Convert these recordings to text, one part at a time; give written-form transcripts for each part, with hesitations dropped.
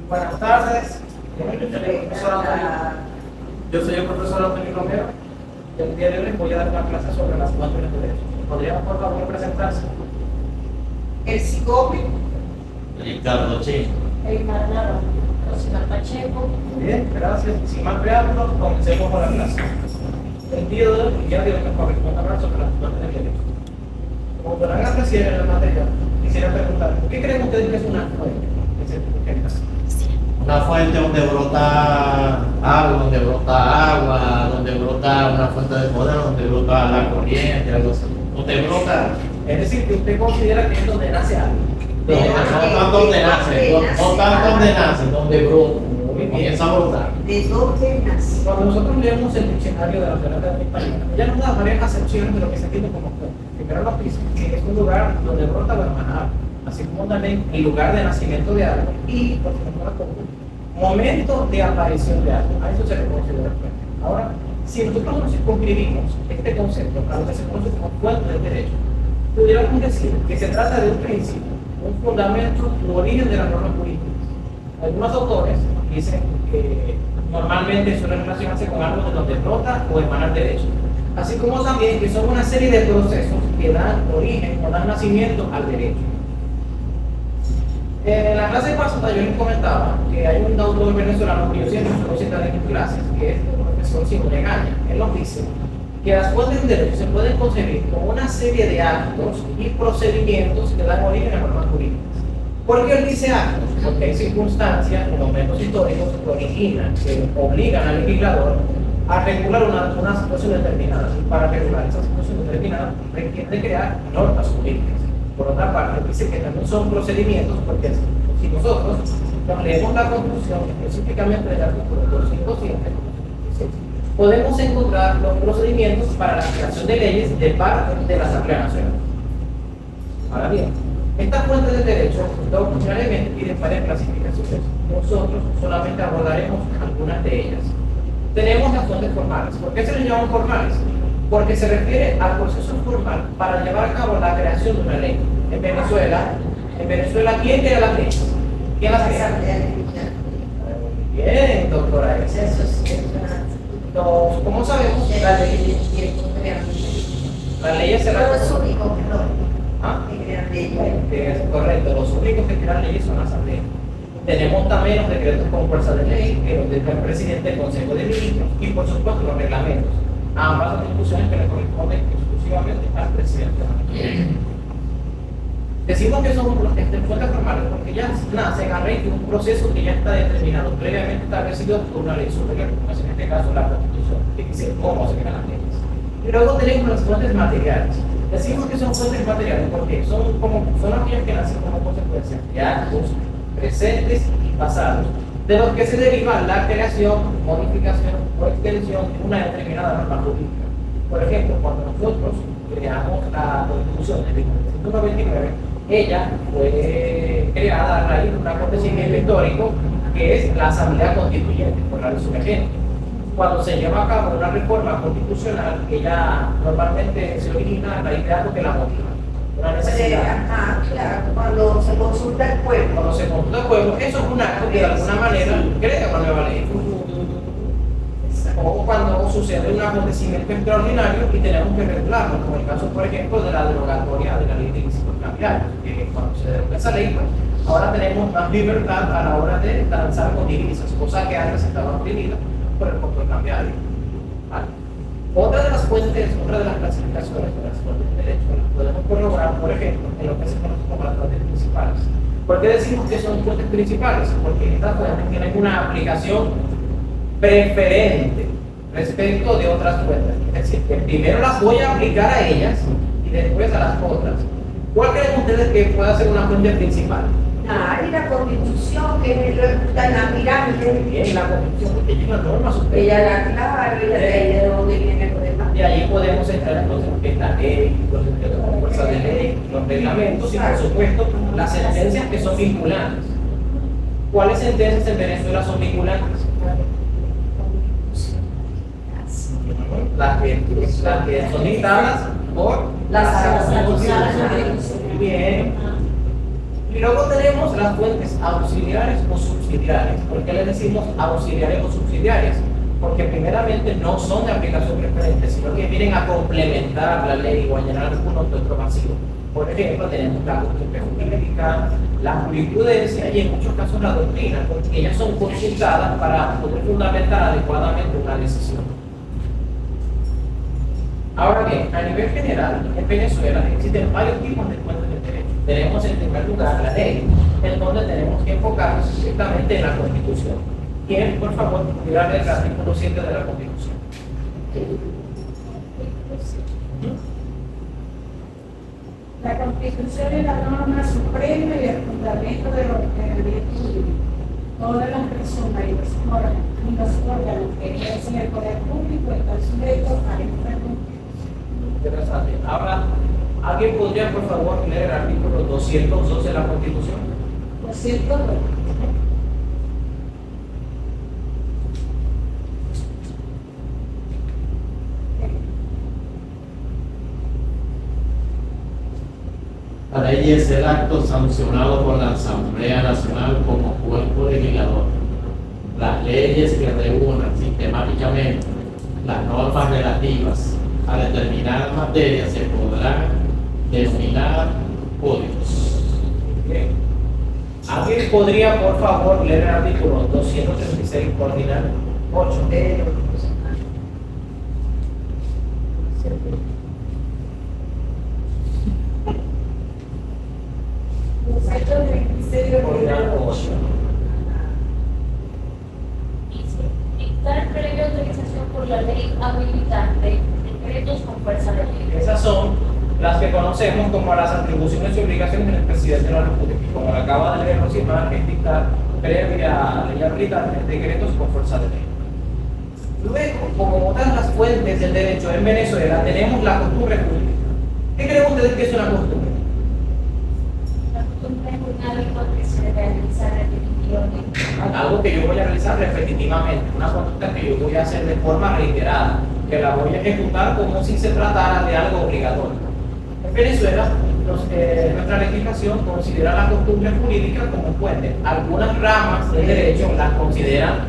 Buenas tardes. Yo soy el profesor Antonio Romero. El día de hoy voy a dar una clase sobre las fuentes de derecho. ¿Podrían por favor presentarse? El psicólogo, Ricardo Che. el Maranaro, Oscar Pacheco. Bien, gracias. Sin más preámbulos, comencemos con la clase. El día de hoy nos corresponde hablar sobre las fuentes de derecho. Como podrán apreciar en la materia, quisiera preguntar, ¿qué creen ustedes que es una fuente de certificados? Una fuente donde brota agua, donde brota una fuente de poder, donde brota la corriente, algo así. Donde brota. Es decir, que usted considera que es donde nace algo. No tanto donde nace, no tanto donde nace, donde brota. Comienza a brotar. ¿De dónde nace? Cuando nosotros leemos el diccionario de la Real Academia Española, ella nos da varias acepciones de lo que se entiende como fuente. Primero nos dice que es un lugar donde brota o emana agua, así como también el lugar de nacimiento de algo y, por ejemplo, momento de aparición de algo. A eso se le considera fuente. Ahora, si nosotros nos circunscribimos este concepto a lo que se conoce como fuente del derecho, pudiéramos decir que se trata de un principio, un fundamento, un origen de las normas jurídicas. Algunos autores dicen que normalmente suele relacionarse con algo de donde brota o emana el derecho, así como también que son una serie de procesos que dan origen o dan nacimiento al derecho. En la clase pasada yo les comentaba que hay un autor venezolano que yo siempre suelo citar en mis clases, que es el profesor Simón Legaña. Él nos dice que las fuentes del derecho se pueden concebir como una serie de actos y procedimientos que dan origen a normas jurídicas. ¿Por qué él dice actos? Porque hay circunstancias o momentos históricos que originan, que obligan al legislador a regular una situación determinada. Y para regular esa situación determinada requiere de crear normas jurídicas. Por otra parte, dice que también son procedimientos, porque si nosotros nos leemos la Constitución, específicamente del artículo 257, podemos encontrar los procedimientos para la creación de leyes de parte de la Asamblea Nacional. Ahora bien, estas fuentes de derecho doctrinalmente tienen varias clasificaciones. Nosotros solamente abordaremos algunas de ellas. Tenemos las fuentes formales. ¿Por qué se les llaman formales? Porque se refiere al proceso formal para llevar a cabo la creación de una ley. En Venezuela, ¿quién crea las leyes? ¿Quién las crea? Bien, doctora. ¿Cómo sabemos? Las leyes se las... ¿Ah? Es correcto, los únicos que crean leyes son las asambleas. Tenemos también los decretos con fuerza de ley, que los dicta el presidente del Consejo de Ministros, y por supuesto los reglamentos. Ambas atribuciones que le corresponden exclusivamente al presidente. Decimos que son fuentes formales porque ya nacen a raíz de un proceso que ya está determinado, previamente establecido por una ley superior, como es en este caso la Constitución, que dice cómo se crean las leyes. Y luego tenemos las fuentes materiales. Decimos que son fuentes materiales porque son aquellas que nacen como consecuencia de actos presentes y pasados, de los que se deriva la creación, modificación o extensión de una determinada norma jurídica. Por ejemplo, cuando nosotros creamos la Constitución de 1929, ella fue creada a raíz de un acontecimiento histórico que es la Asamblea Constituyente, por la su ejemplo. Cuando se lleva a cabo una reforma constitucional, ella normalmente se origina a raíz de algo que la motiva. Una necesidad. Claro, cuando se consulta el pueblo. Cuando se consulta el pueblo, eso es un acto que de alguna manera crea una nueva ley. O cuando sucede un acontecimiento extraordinario y tenemos que regularlo, como el caso, por ejemplo, de la derogatoria de la ley de ilícitos cambiarios, que cuando se deroga esa ley, pues, ahora tenemos más libertad a la hora de transar con divisas, cosa que antes estaba prohibida por el control cambiario. ¿Vale? Otra de las fuentes, otra de las clasificaciones de las fuentes de derecho, las podemos corroborar, por ejemplo, en lo que se conoce como las fuentes principales. ¿Por qué decimos que son fuentes principales? Porque estas fuentes tienen una aplicación preferente respecto de otras fuentes. Es decir, que primero las voy a aplicar a ellas y después a las otras. ¿Cuál creen ustedes que pueda ser una fuente principal? Y la Constitución, que es la pirámide. Bien, la Constitución, porque lleva normas superiores. Ella la clara, ella de dónde viene lo demás. De allí podemos entrar entonces lo que es la ley, los decretos con fuerza de ley, los reglamentos y por supuesto las sentencias que son vinculantes. ¿Cuáles sentencias en Venezuela son vinculantes? Las que son dictadas por las Muy bien. Y luego tenemos las fuentes auxiliares o subsidiarias. ¿Por qué le decimos auxiliares o subsidiarias? Porque primeramente no son de aplicación preferente, sino que vienen a complementar la ley o a llenar algunos otros vacíos. Por ejemplo, tenemos la costumbre jurídica, la jurisprudencia y en muchos casos la doctrina, porque ellas son consultadas para poder fundamentar adecuadamente una decisión. Ahora bien, a nivel general, en Venezuela existen varios tipos de fuentes de derecho. Tenemos en primer lugar la ley, en donde tenemos que enfocarnos estrictamente en la Constitución. ¿Quién, por favor, pudiera leer el artículo 7 de la Constitución? La Constitución es la norma suprema y el fundamento del ordenamiento jurídico. Todas las personas y los órganos que ejercen el poder público están sujetos a esta Constitución. Interesante. Ahora, ¿alguien podría, por favor, leer el artículo 202 de la Constitución? 202. La ley es el acto sancionado por la Asamblea Nacional como cuerpo legislador. Las leyes que reúnan sistemáticamente las normas relativas a determinadas materias se podrán denominar códigos. Bien. ¿Alguien podría, por favor, leer el artículo 236 ordinal 8? Ordinal 8. Dice, dictar previa autorización por la ley habilitante decretos con fuerza de ley. Esas son las que conocemos como las atribuciones y obligaciones del presidente de la República. Como lo acaba de leer Rosimar, es dictar previa ley habilitante decretos con fuerza de ley. Luego, como otras las fuentes del derecho en Venezuela, tenemos la costumbre jurídica. ¿Qué creen ustedes que es una costumbre? La costumbre es un hábito que se realiza repetitivamente. Algo que yo voy a realizar repetitivamente, una conducta que yo voy a hacer de forma reiterada, que la voy a ejecutar como si se tratara de algo obligatorio. En Venezuela, nuestra legislación considera la costumbre jurídica como fuente. Algunas ramas del derecho las consideran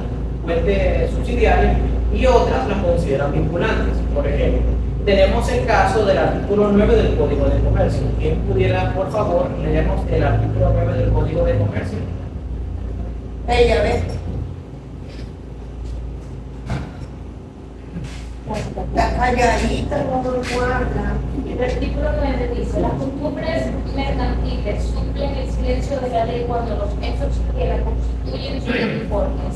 fuentes subsidiarias y otras las consideran vinculantes. Por ejemplo, tenemos el caso del artículo 9 del Código de Comercio. ¿Quién pudiera, por favor, leernos el artículo 9 del Código de Comercio? Ella ve. La calladita no lo guarda. El artículo 9 dice, las costumbres mercantiles suplen el silencio de la ley cuando los hechos que la constituyen son uniformes,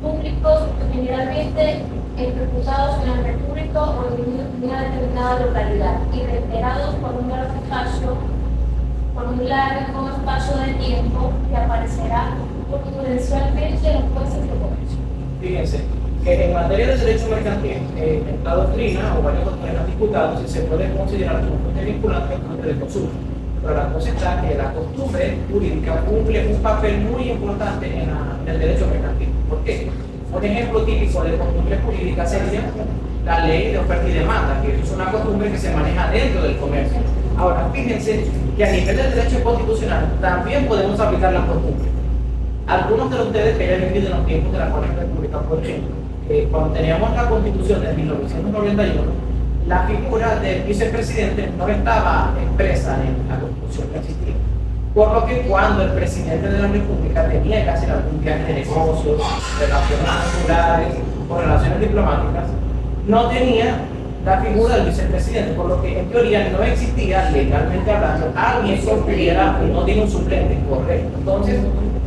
públicos, generalmente ejecutados en el República o en una determinada localidad y reiterados por un largo espacio de tiempo que aparecerá prudencialmente en los jueces de comercio. Fíjense, que en materia de derecho mercantil, en la doctrina o varias doctrinas disputadas, si se puede considerar como fuente vinculante o fuente de consulta. Pero la cosa está que la costumbre jurídica cumple un papel muy importante en el derecho mercantil. ¿Por qué? Un ejemplo típico de costumbre jurídica sería la ley de oferta y demanda, que es una costumbre que se maneja dentro del comercio. Ahora, fíjense que a nivel del derecho constitucional también podemos aplicar la costumbre. Algunos de ustedes que hayan vivido en los tiempos de la Cuarta República, por ejemplo, cuando teníamos la Constitución de 1991, la figura del vicepresidente no estaba expresa en la Constitución que existía. Por lo que cuando el presidente de la República tenía que hacer algún viaje de negocios, relaciones consulares o relaciones diplomáticas, no tenía la figura del vicepresidente, por lo que en teoría no existía, legalmente hablando, alguien que pudiera, no tiene un suplente, correcto. Entonces,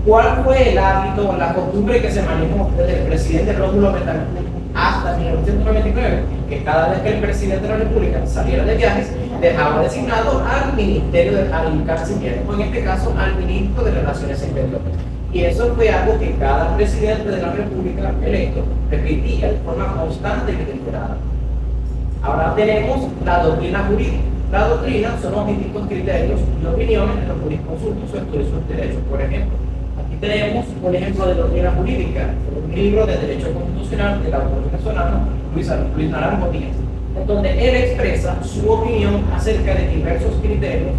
¿cuál fue el hábito o la costumbre que se manejó desde el presidente Rómulo Betancourt hasta 1999? Que cada vez que el presidente de la República saliera de viajes, dejaba designado al ministerio, al canciller, o en este caso al ministro de Relaciones Exteriores. Y eso fue algo que cada presidente de la República electo repetía de forma constante y reiterada. Ahora tenemos la doctrina jurídica. La doctrina son los distintos criterios y opiniones de los jurisconsultos o estudiosos de derecho. Por ejemplo, aquí tenemos un ejemplo de doctrina jurídica, un libro de Derecho Constitucional del autor venezolano Luis Naranjo Díaz, en donde él expresa su opinión acerca de diversos criterios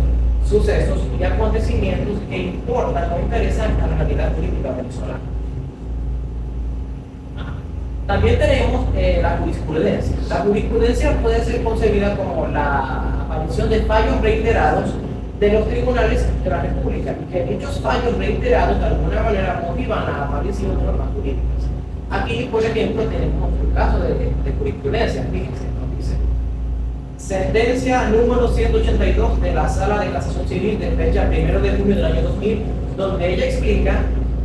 sucesos y acontecimientos que importan o interesan a la realidad política venezolana. También tenemos la jurisprudencia. La jurisprudencia puede ser concebida como la aparición de fallos reiterados de los tribunales de la República, y que dichos fallos reiterados de alguna manera motivan la aparición de normas jurídicas. Aquí, por ejemplo, tenemos un caso de jurisprudencia. Fíjense, nos dice: sentencia número 182 de la Sala de Casación Civil de fecha 1 de junio del año 2000, donde ella explica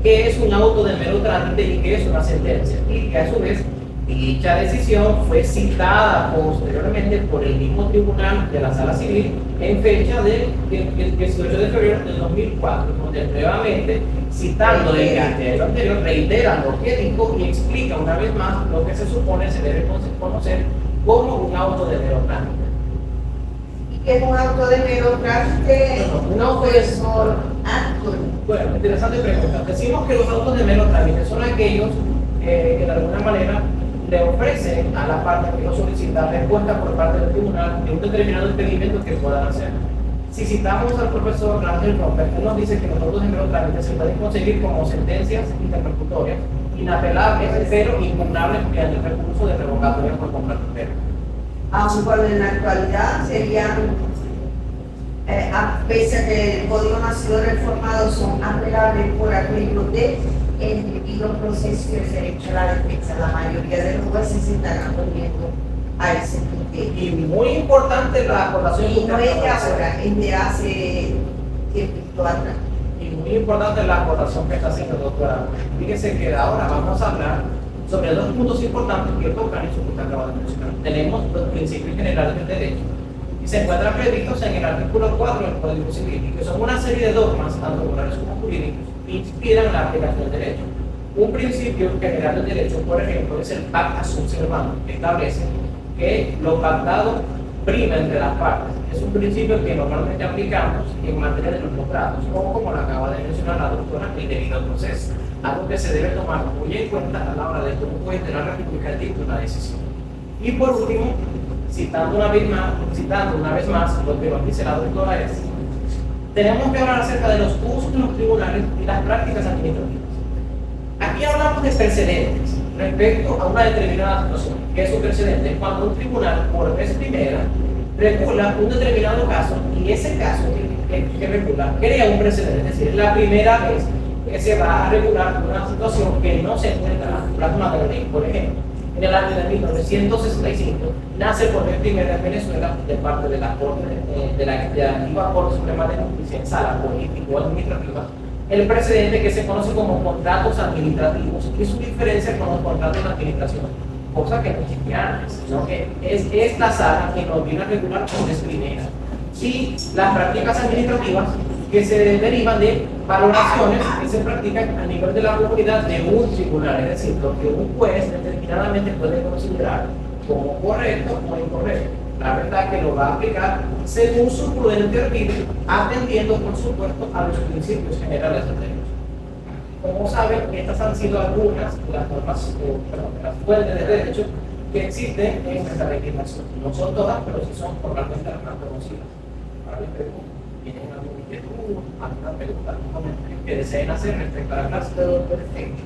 qué es un auto de mero trámite y qué es una sentencia, y que a su vez dicha decisión fue citada posteriormente por el mismo tribunal de la Sala Civil en fecha del 18 de febrero del 2004, donde nuevamente, citando el criterio anterior, reitera lo que dijo y explica una vez más lo que se supone se debe conocer como un auto de mero trámite. ¿Y qué es un auto de mero trámite? No, profesor Anthony. Bueno, interesante pregunta. Decimos que los autos de mero trámite son aquellos que de alguna manera le ofrecen a la parte que lo solicita respuesta por parte del tribunal de un determinado impedimento que puedan hacer. Si citamos al profesor Ángel Romper, él nos dice que los autos de mero trámite se pueden conseguir como sentencias interlocutorias, inapelables, pero impugnables mediante el recurso de revocatoria por compra entera. Aun cuando en la actualidad serían, pese a que el Código no ha sido reformado, son apelables por aquello de el debido proceso y el derecho a la defensa. La mayoría de los jueces se están atendiendo a ese criterio. Y muy importante la acotación. Y no es de ahora, es de hace tiempo atrás. Y muy importante la acotación que está haciendo, doctora. Fíjese que ahora vamos a hablar sobre dos puntos importantes que tocan eso que usted acaba de mencionar. Tenemos los principios generales del derecho y se encuentran previstos en el artículo 4 del Código Civil, y que son una serie de dogmas, tanto morales como jurídicos, que inspiran la aplicación del derecho. Un principio general del derecho, por ejemplo, es el pacta sunt servanda, que establece que lo pactado prima entre las partes. Es un principio que normalmente aplicamos en materia de los contratos, o como lo acaba de mencionar la doctora, el debido proceso, algo que se debe tomar muy en cuenta a la hora de que un juez de la República dicte una decisión. Y por último, citando una vez más lo que nos dice la doctora es: tenemos que hablar acerca de los usos de los tribunales y las prácticas administrativas. Aquí hablamos de precedentes respecto a una determinada situación. ¿Qué es un precedente? Cuando un tribunal, por vez primera, regula un determinado caso, y ese caso que regula crea un precedente, es decir, es la primera vez que se va a regular una situación que no se encuentra plasmada en la ley. Por ejemplo, en el año de 1965 nace por vez primera en Venezuela, de parte de la Corte de la antigua Corte Suprema de Justicia en sala político-administrativa, el precedente que se conoce como contratos administrativos y su diferencia con los contratos de administración, cosa que no existía antes, sino que es esta sala que nos viene a regular por vez primera. Y las prácticas administrativas que se derivan de valoraciones que se practican a nivel de la comunidad de un tribunal, es decir, lo que un juez determinadamente puede considerar como correcto o incorrecto. La verdad que lo va a aplicar según su prudente arbitrio, atendiendo por supuesto a los principios generales del derecho. Como saben, estas han sido algunas de las normas, de las fuentes de derecho que existen en nuestra legislación. No son todas, pero sí son formalmente las más conocidas. Ahora les pregunto, ¿tienen alguna inquietud, alguna pregunta, algún comentario que deseen hacer respecto a la clase? Todo perfecto.